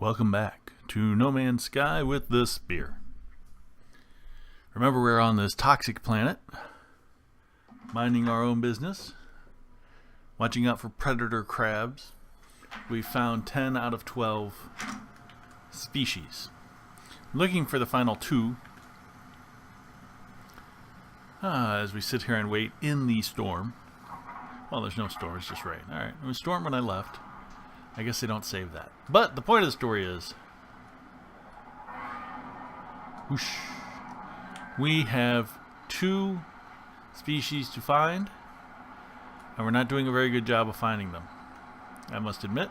Welcome back to No Man's Sky with the Spear. Remember, we're on this toxic planet, minding our own business, watching out for predator crabs. We found 10 out of 12 species. Looking for the final 2 as we sit here and wait in the storm. Well, there's no storm, it's just rain. Alright, it was storm when I left. I guess they don't save that. But the point of the story is, whoosh, we have 2 species to find, and we're not doing a very good job of finding them, I must admit.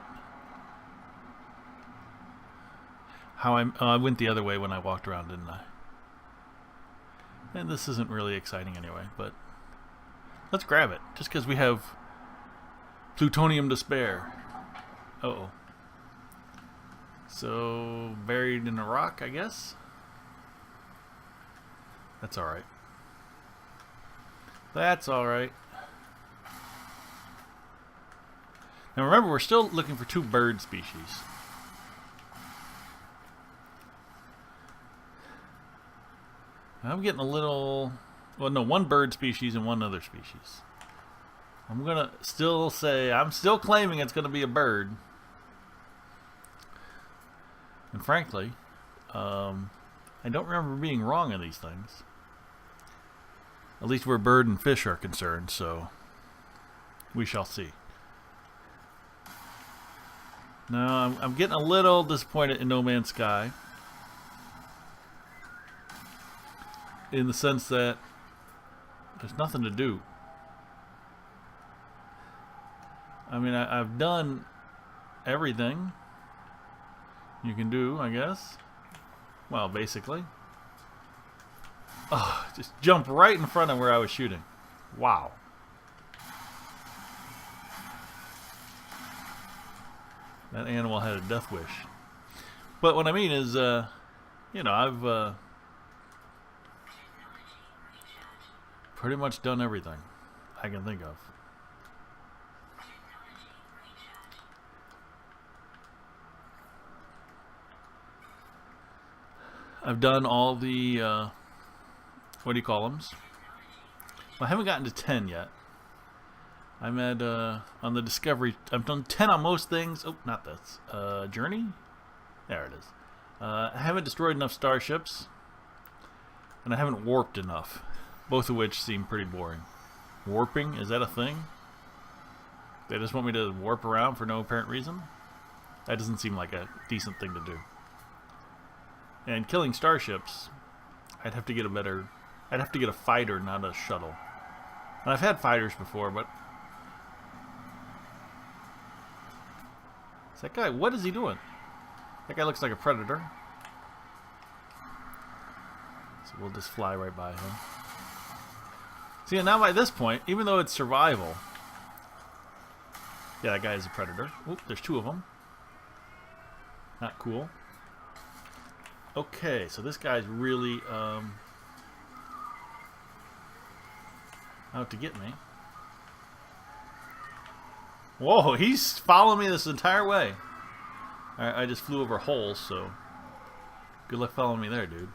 I went the other way when I walked around, didn't I? And this isn't really exciting anyway, but let's grab it, just because we have plutonium to spare. Uh-oh. So, buried in a rock, I guess? That's alright. That's alright. Now remember, we're still looking for 2 bird species. I'm getting a little... Well, no, 1 bird species and 1 other species. I'm gonna still say... I'm still claiming it's gonna be a bird. And frankly, I don't remember being wrong on these things. At least where bird and fish are concerned, so we shall see. Now, I'm getting a little disappointed in No Man's Sky, in the sense that there's nothing to do. I mean, I've done everything you can do, I guess. Well, basically. Oh, just jump right in front of where I was shooting. Wow. That animal had a death wish. But what I mean is, you know, I've pretty much done everything I can think of. I've done all the, what do you call them? Well, I haven't gotten to 10 yet. I'm at, on the Discovery, I've done 10 on most things. Oh, not this. Journey? There it is. I haven't destroyed enough starships. And I haven't warped enough. Both of which seem pretty boring. Warping? Is that a thing? They just want me to warp around for no apparent reason? That doesn't seem like a decent thing to do. And killing starships, I'd have to get a fighter, not a shuttle. And I've had fighters before, but... Is that guy, what is he doing? That guy looks like a predator. So we'll just fly right by him. See, and now by this point, even though it's survival... Yeah, that guy is a predator. Oop, there's 2 of them. Not cool. Okay, so this guy's really out to get me. Whoa, he's following me this entire way. Alright, I just flew over holes, so good luck following me there, dude.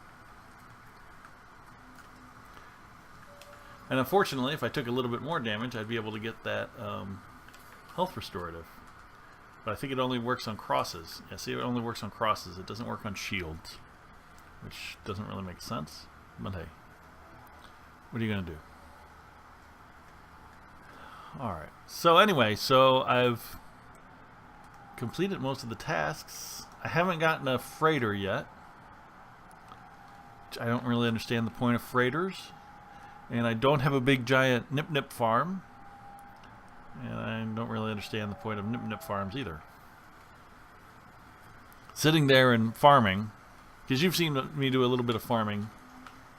And unfortunately, if I took a little bit more damage, I'd be able to get that health restorative. But I think it only works on crosses. Yeah, see, it only works on crosses. It doesn't work on shields. Which doesn't really make sense. But hey, what are you going to do? Alright. So anyway, so I've completed most of the tasks. I haven't gotten a freighter yet. Which I don't really understand the point of freighters. And I don't have a big giant nip-nip farm. And I don't really understand the point of nip-nip farms either. Sitting there and farming, because you've seen me do a little bit of farming.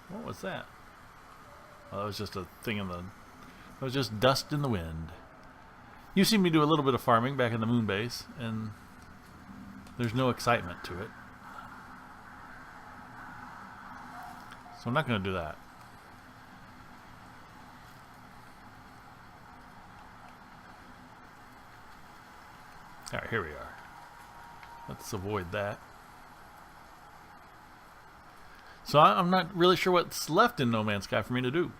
What was that? Oh, that was just a thing in the... It was just dust in the wind. You've seen me do a little bit of farming back in the moon base, and there's no excitement to it. So I'm not going to do that. Alright, here we are. Let's avoid that. So I'm not really sure what's left in No Man's Sky for me to do.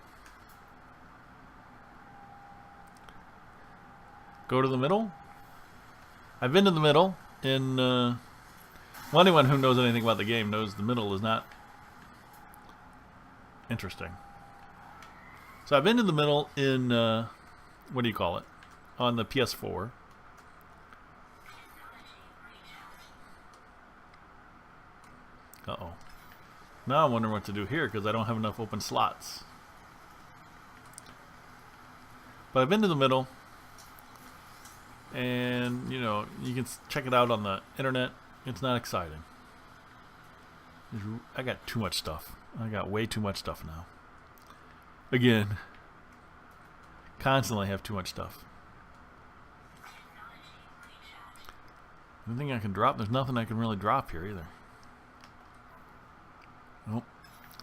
Go to the middle? I've been to the middle in... well, anyone who knows anything about the game knows the middle is not interesting. So I've been to the middle in... what do you call it? On the PS4. Uh-oh. Now I'm wondering what to do here because I don't have enough open slots. But I've been to the middle. And, you know, you can check it out on the internet. It's not exciting. I got too much stuff. I got way too much stuff now. Again. Constantly have too much stuff. Anything I can drop? There's nothing I can really drop here either. Nope.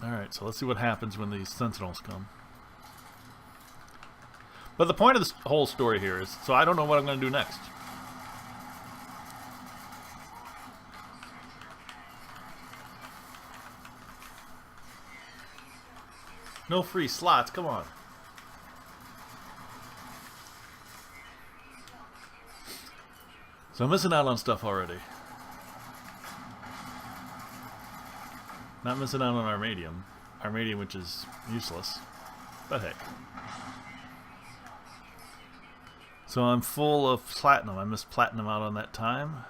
Alright, so let's see what happens when these sentinels come. But the point of this whole story here is, so I don't know what I'm going to do next. No free slots, come on. So I'm missing out on stuff already. Not missing out on Armadium, which is useless. But hey. So I'm full of platinum. I missed platinum out on that time.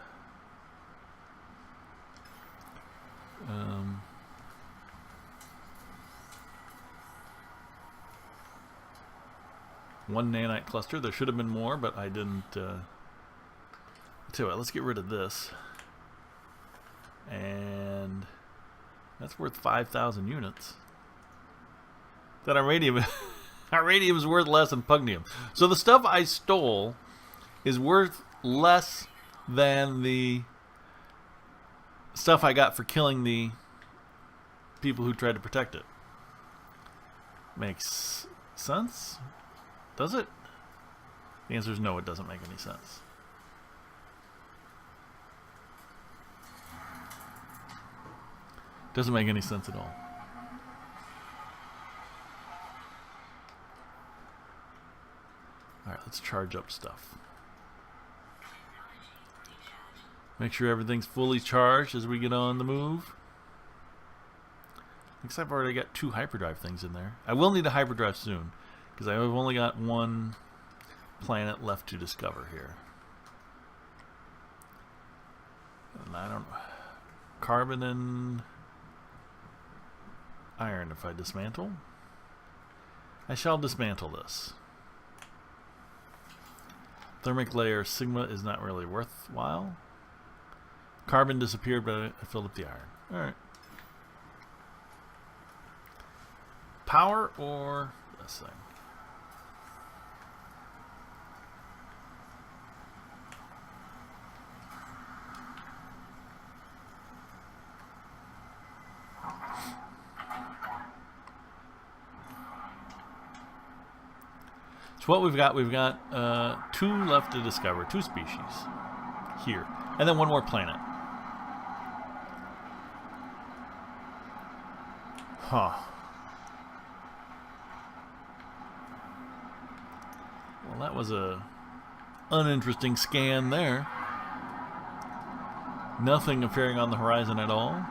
One nanite cluster. There should have been more, but I didn't. Tell you what, let's get rid of this. And that's worth 5,000 units. That Armadium, Armadium is worth less than Pugnium. So the stuff I stole is worth less than the stuff I got for killing the people who tried to protect it. Makes sense? Does it? The answer is no, it doesn't make any sense. Doesn't make any sense at all. Alright, let's charge up stuff. Make sure everything's fully charged as we get on the move. Looks like I've already got 2 hyperdrive things in there. I will need a hyperdrive soon, because I've only got 1 planet left to discover here. And I don't know. Carbon and iron if I dismantle. I shall dismantle this. Thermic layer sigma is not really worthwhile. Carbon disappeared, but I filled up the iron. Alright. Power or this thing? So what we've got 2 left to discover, 2 species here, and then 1 more planet. Huh. Well, that was a uninteresting scan there. Nothing appearing on the horizon at all.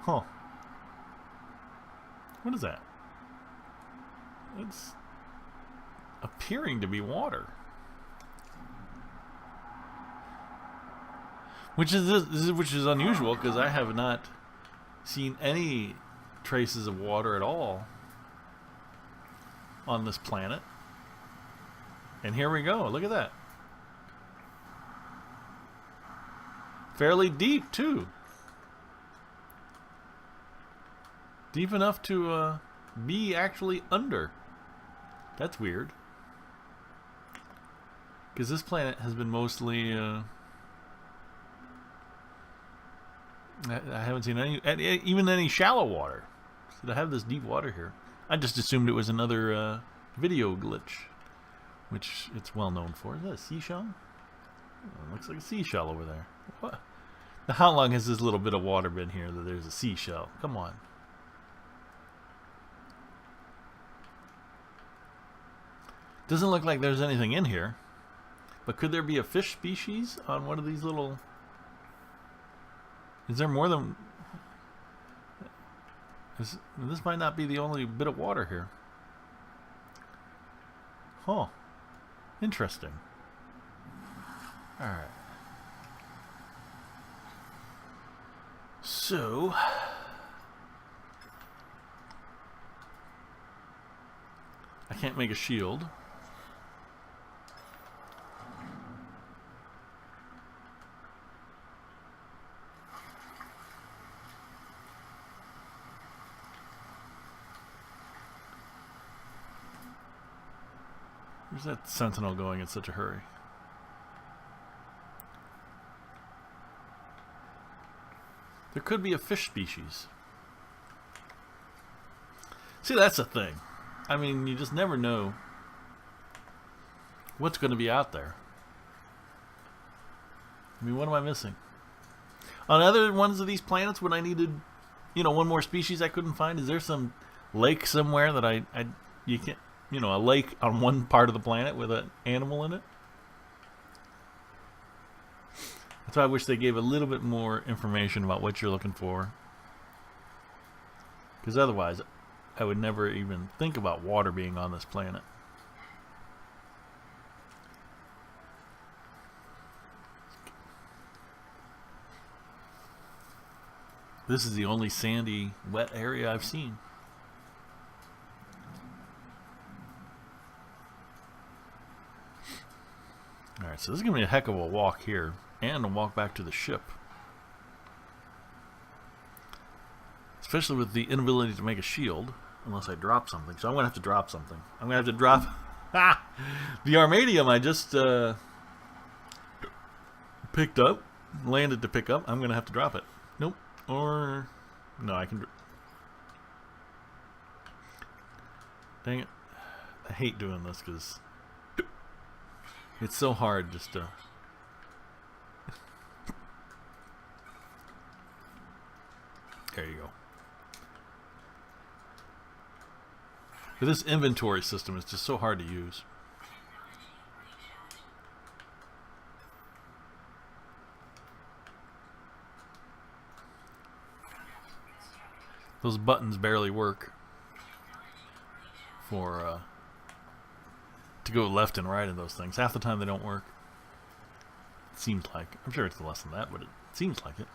Huh. What is that? It's appearing to be water. Which is unusual because I have not seen any traces of water at all on this planet. And here we go. Look at that. Fairly deep too. Deep enough to be actually under. That's weird. Because this planet has been mostly... I haven't seen even any shallow water. So to have this deep water here. I just assumed it was another video glitch, which it's well known for. Is that a seashell? Oh, looks like a seashell over there. What? Now, how long has this little bit of water been here that there's a seashell? Come on. Doesn't look like there's anything in here. But could there be a fish species on one of these little... Is there more than... This might not be the only bit of water here. Huh. Interesting. Alright. So... I can't make a shield. Where's that sentinel going in such a hurry? There could be a fish species. See, that's the thing. I mean, you just never know what's going to be out there. I mean, what am I missing? On other ones of these planets, when I needed, you know, one more species I couldn't find, is there some lake somewhere that you can't, you know, a lake on one part of the planet with an animal in it? That's why I wish they gave a little bit more information about what you're looking for. Because otherwise, I would never even think about water being on this planet. This is the only sandy, wet area I've seen. Alright, so this is going to be a heck of a walk here. And a walk back to the ship. Especially with the inability to make a shield. Unless I drop something. So I'm going to have to drop something. I'm going to have to drop... the Armadium I just picked up. Landed to pick up. I'm going to have to drop it. Nope. Or... No, I can... Dang it. I hate doing this because... It's so hard just to... There you go. But this inventory system is just so hard to use. Those buttons barely work for to go left and right in those things. Half the time they don't work. It seems like. I'm sure it's less than that, but it seems like it.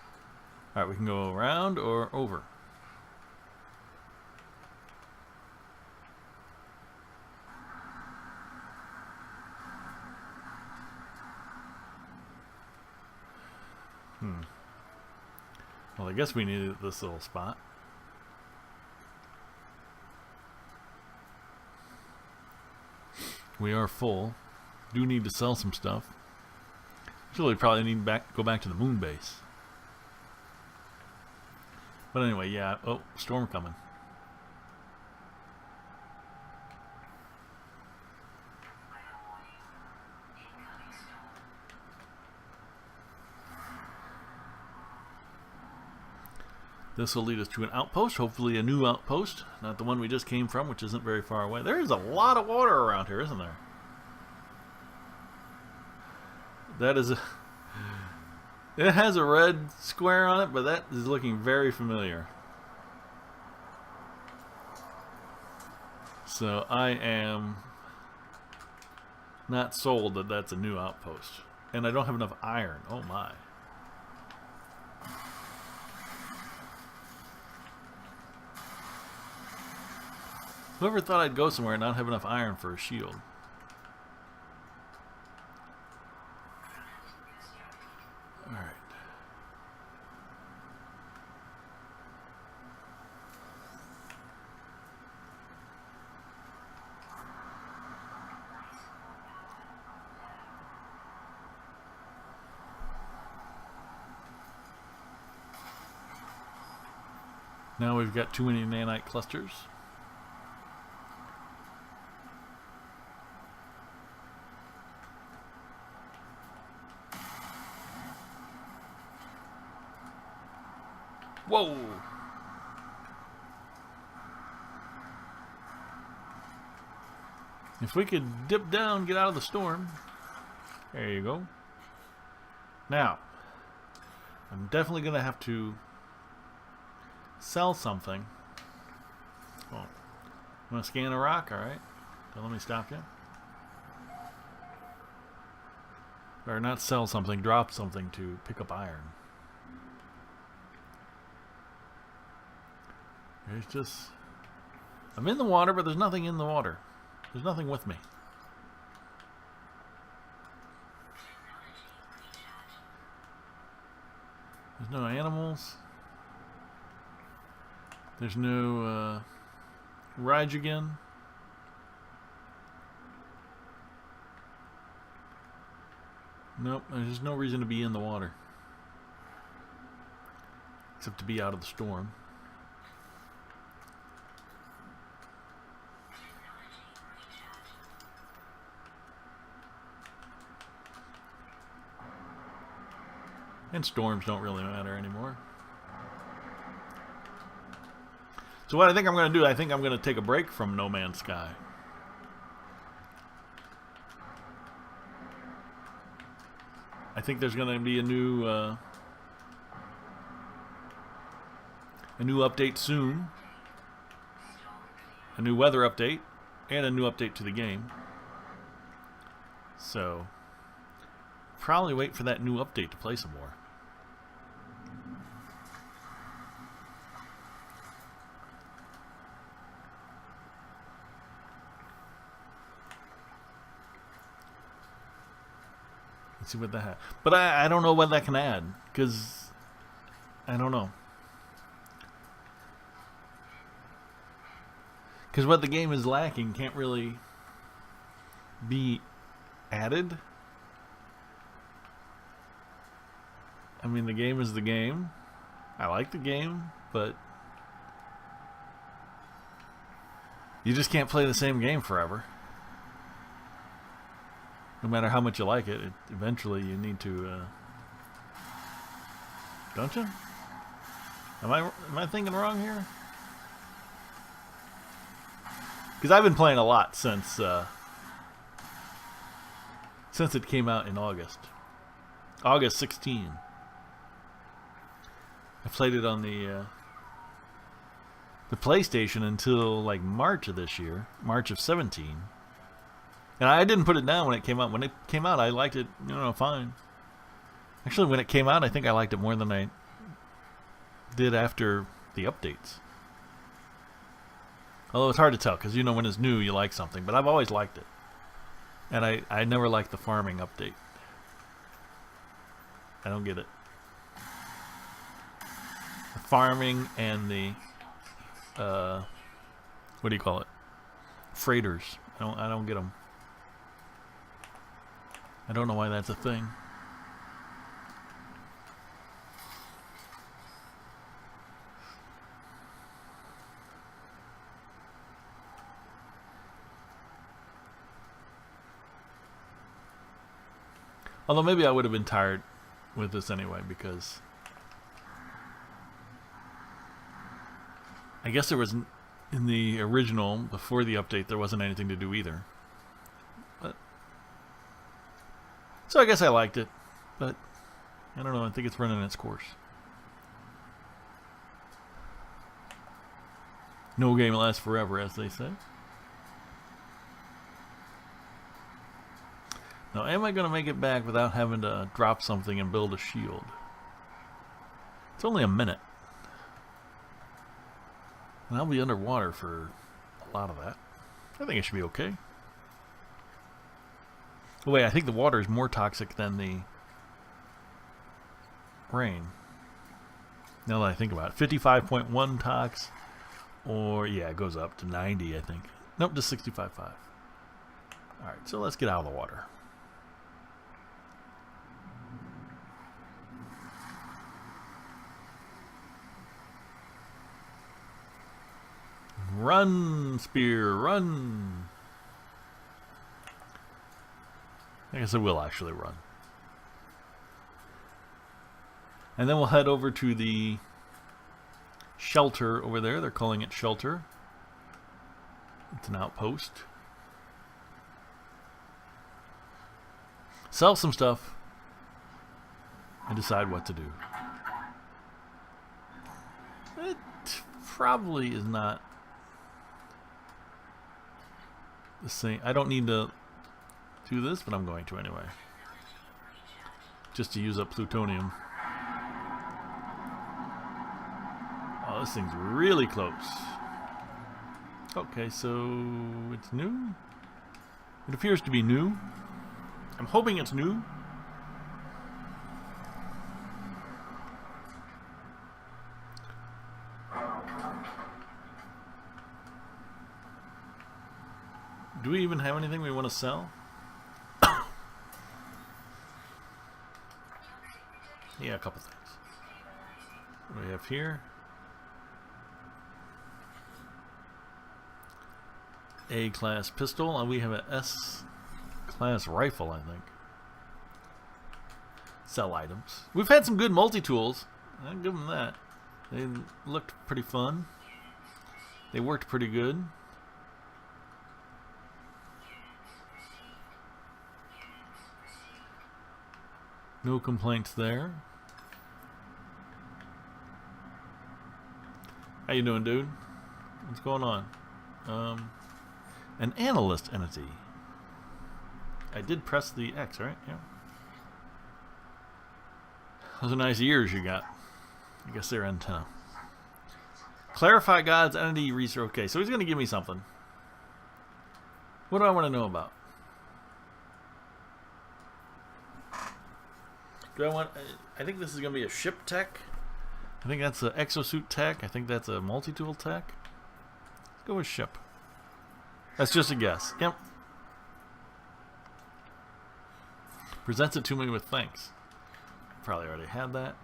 Alright, we can go around or over. Well, I guess we needed this little spot. We are full. Do need to sell some stuff. Actually, probably need to go back to the moon base. But anyway, yeah. Oh, storm coming. This will lead us to an outpost, hopefully a new outpost, not the one we just came from, which isn't very far away. There is a lot of water around here, isn't there? That is a... It has a red square on it, but that is looking very familiar. So I am not sold that that's a new outpost. And I don't have enough iron. Oh my. Whoever thought I'd go somewhere and not have enough iron for a shield? Alright. Now we've got too many nanite clusters. Whoa! If we could dip down, get out of the storm. There you go. Now, I'm definitely going to have to sell something. Oh, I'm going to scan a rock, alright? Don't let me stop you. Or not sell something, drop something to pick up iron. There's just... I'm in the water, but there's nothing in the water. There's nothing with me. There's no animals. There's no Rage again. Nope, there's just no reason to be in the water. Except to be out of the storm. And storms don't really matter anymore. So what I think I'm going to do, I think I'm going to take a break from No Man's Sky. I think there's going to be a new update soon. A new weather update. And a new update to the game. So, probably wait for that new update to play some more. Let's see what that has. But I don't know what that can add, because I don't know. Because what the game is lacking can't really be added. I mean, the game is the game. I like the game, but you just can't play the same game forever. No matter how much you like it, eventually you need to, don't you? Am I thinking wrong here? Because I've been playing a lot since it came out in August 16. I played it on the PlayStation until like March of this year, March of 17. And I didn't put it down when it came out. When it came out, I liked it, fine. Actually, when it came out, I think I liked it more than I did after the updates. Although it's hard to tell, because when it's new, you like something. But I've always liked it. And I never liked the farming update. I don't get it. The farming and the, what do you call it? Freighters. I don't get them. I don't know why that's a thing. Although maybe I would have been tired with this anyway, because I guess there was, in the original, before the update, there wasn't anything to do either. So I guess I liked it, but I don't know, I think it's running its course. No game lasts forever, as they say. Now, am I going to make it back without having to drop something and build a shield? It's only a minute. And I'll be underwater for a lot of that. I think it should be okay. Oh, wait, I think the water is more toxic than the rain. Now that I think about it. 55.1 tox. Or, yeah, it goes up to 90, I think. Nope, just 65.5. Alright, so let's get out of the water. Run, Spear, run! I guess it will actually run. And then we'll head over to the shelter over there. They're calling it shelter. It's an outpost. Sell some stuff and decide what to do. It probably is not the same. I don't need to do this, but I'm going to anyway. Just to use up plutonium. Oh, this thing's really close. Okay, so it's new? It appears to be new. I'm hoping it's new. Do we even have anything we want to sell? Yeah, a couple things. What do we have here? A-class pistol, and we have an S-class rifle, I think. Sell items. We've had some good multi-tools. I'll give them that. They looked pretty fun. They worked pretty good. No complaints there. How you doing, dude? What's going on? An analyst entity. I did press the X, right? Yeah. Those are nice ears you got. I guess they're antenna. Clarify God's entity research. Okay, so he's going to give me something. What do I want to know about? Do I want... I think this is going to be a ship tech. I think that's an exosuit tech. I think that's a multi-tool tech. Let's go with ship. That's just a guess. Yep. Presents it to me with thanks. Probably already had that.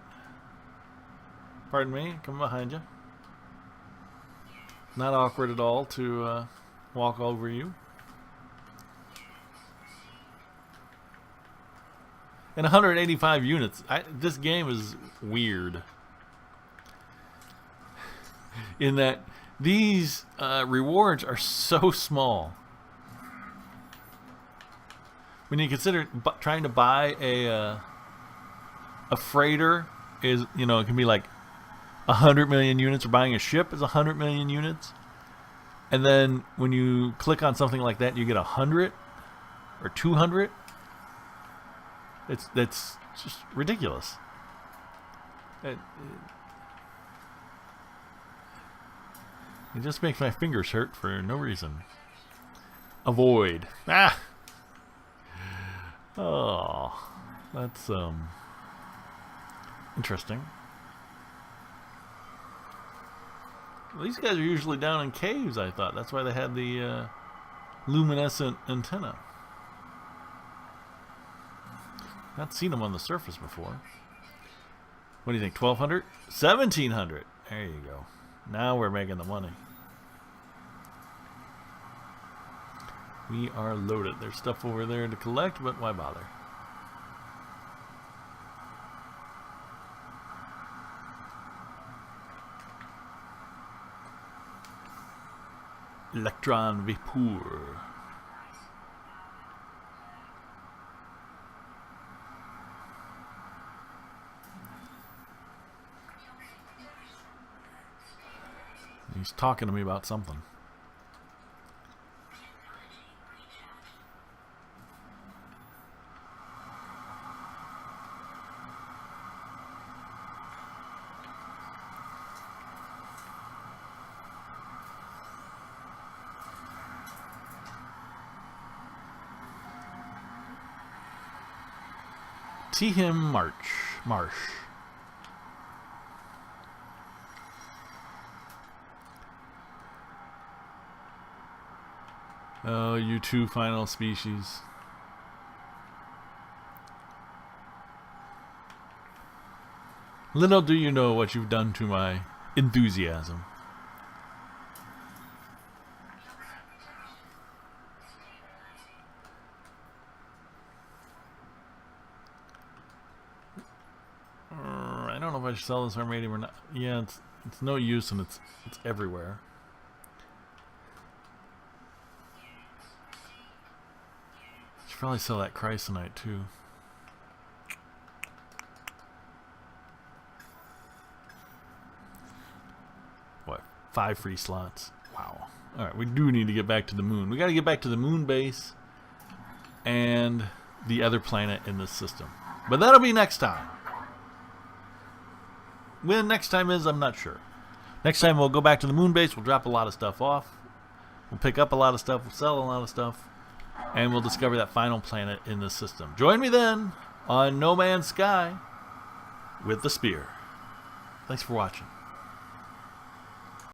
Pardon me, coming behind you. Not awkward at all to walk over you. And 185 units. This game is weird. In that these rewards are so small. When you consider trying to buy a freighter is, you know, it can be like 100 million units, or buying a ship is 100 million units. And then when you click on something like that, you get 100 or 200. That's just ridiculous. It just makes my fingers hurt for no reason. Avoid. Ah. Oh, that's interesting. Well, these guys are usually down in caves, I thought. That's why they had the luminescent antenna. Not seen them on the surface before. What do you think? 1,200? 1,700. There you go. Now we're making the money. We are loaded. There's stuff over there to collect, but why bother? Electron vapor. He's talking to me about something. See him marsh. Oh, you two final species. Little do you know what you've done to my enthusiasm. I don't know if I should sell this armadium or not. Yeah, It's no use, and it's everywhere. Should probably sell that chrysonite too. What? 5 free slots. Wow. All right, we do need to get back to the moon. We got to get back to the moon base and the other planet in this system. But that'll be next time. When next time is, I'm not sure. Next time we'll go back to the moon base. We'll drop a lot of stuff off. We'll pick up a lot of stuff. We'll sell a lot of stuff. And we'll discover that final planet in this system. Join me then on No Man's Sky with the Spear. Thanks for watching.